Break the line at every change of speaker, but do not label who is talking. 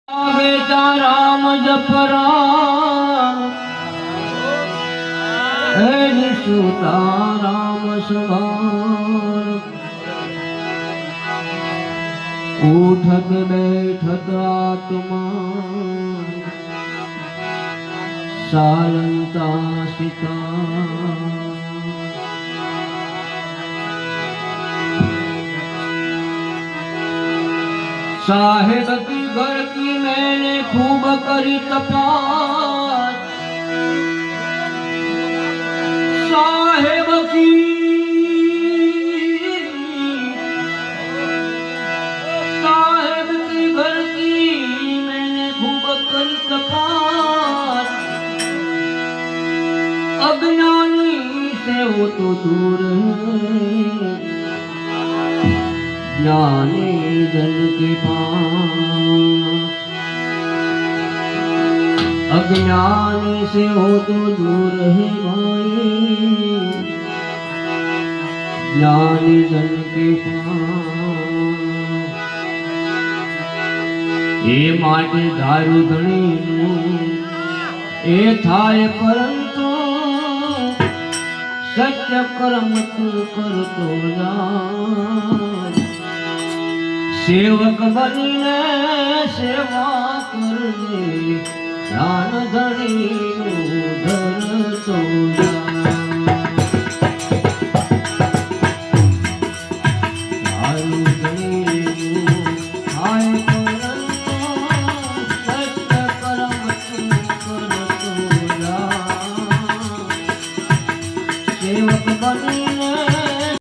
बेटा राम जप राम है सुता राम सवार उठत बैठत आत्मा सालंता सीता साहेब की घर की मैंने खूब करी तपास साहेब की घर की मैंने खूब करी तपास अज्ञानी से वो तो दूर है ज्ञानी जन के पास अज्ञानी से हो तो दूर है भाई ज्ञानी जन के पास ये माटे दारू धणी ए थाय परंतु सत्य कर्म तू करतो जा सेवक बनीने सेवा करने ज्ञान धनी धरतो दारू